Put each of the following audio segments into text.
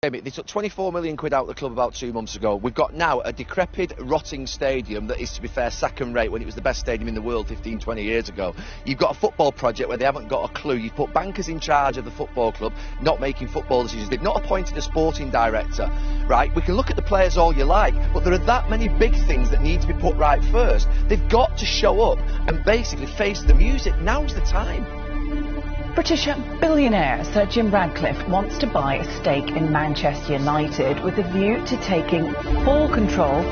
They took 24 million quid out of the club about 2 months ago. We've got now a decrepit, rotting stadium that is, to be fair, second rate when it was the best stadium in the world 15, 20 years ago. You've got a football project where they haven't got a clue. You've put bankers in charge of the football club, not making football decisions. They've not appointed a sporting director, right? We can look at the players all you like, but there are that many big things that need to be put right first. They've got to show up and basically face the music. Now's the time. British billionaire Sir Jim Ratcliffe wants to buy a stake in Manchester United with a view to taking full control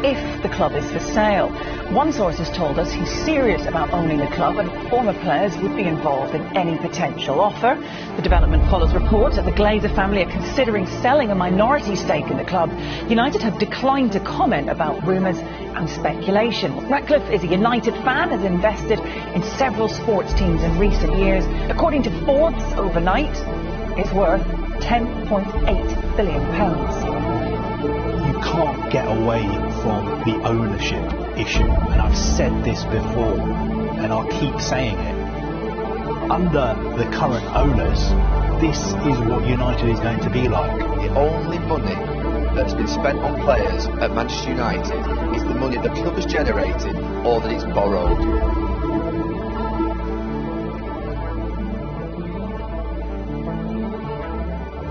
if the club is for sale. One source has told us he's serious about owning the club and former players would be involved in any potential offer. The development follows reports that the Glazer family are considering selling a minority stake in the club. United have declined to comment about rumours and speculation. Ratcliffe is a United fan, has invested in several sports teams in recent years. According to Forbes, overnight, it's worth £10.8 billion. You can't get away from the ownership issue, and I've said this before and I'll keep saying it. Under the current owners, this is what United is going to be like. The only money that's been spent on players at Manchester United is the money the club has generated or that it's borrowed.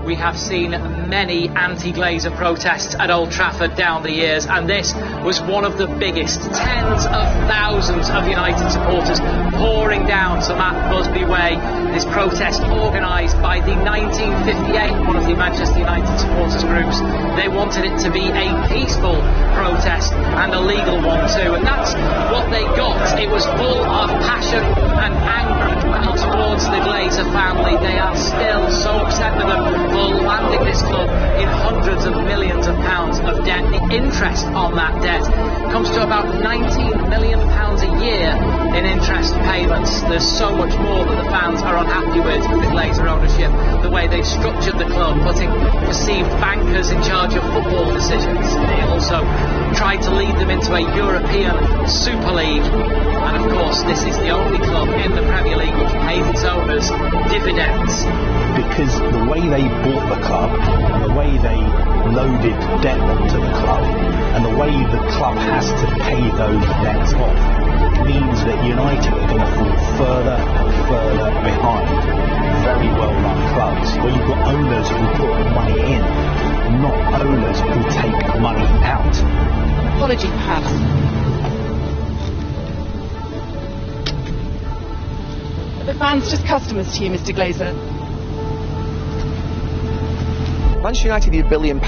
We have seen many anti-Glazer protests at Old Trafford down the years, and this was one of the biggest. Tens of thousands of United supporters pouring down to Matt Busby Way. This protest organised by the 1958, one of the Manchester United supporters groups. They wanted it to be a peaceful protest and a legal one too, and that's what they got. It was full of passion and anger towards the Glazer family. They are still so upset with them for landing this club in hundreds of millions of pounds of debt. The interest on that debt comes to about £19 million a year in interest payments. There's so much more that the fans are unhappy with the Glazer ownership, the way they've structured the club, putting perceived bankers in charge of football decisions. They also tried to lead them into a European Super League. And of course, this is the only club in the Premier League which pays its owners dividends. Because the way they bought the club, the way they loaded debt onto the club, and the way the club has to pay those debts off, means that United are going to fall further and further behind very well-run clubs, where you've got owners who put money in, not owners who take money out. Apology, perhaps. Are the fans just customers to you, Mr. Glazer? Manchester United need £1 billion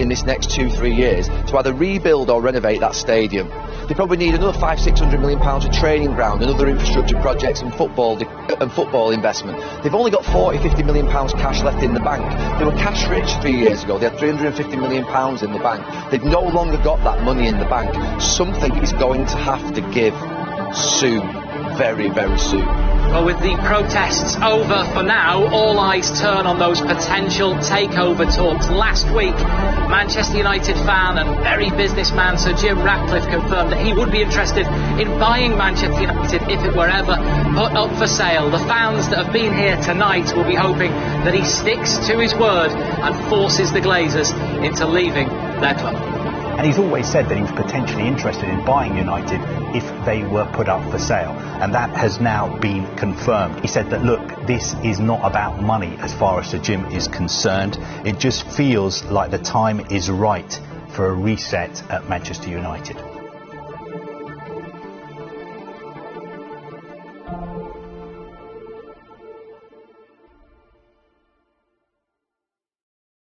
in this next 2-3 years to either rebuild or renovate that stadium. They probably need another £500-600 million of training ground and other infrastructure projects and football investment. They've only got £40-50 million cash left in the bank. They were cash rich 3 years ago. They had £350 million in the bank. They've no longer got that money in the bank. Something is going to have to give soon, very, very soon. Well, with the protests over for now, all eyes turn on those potential takeover talks. Last week, Manchester United fan and very businessman Sir Jim Ratcliffe confirmed that he would be interested in buying Manchester United if it were ever put up for sale. The fans that have been here tonight will be hoping that he sticks to his word and forces the Glazers into leaving their club. And he's always said that he was potentially interested in buying United if they were put up for sale. And that has now been confirmed. He said that, look, this is not about money as far as Sir Jim is concerned. It just feels like the time is right for a reset at Manchester United.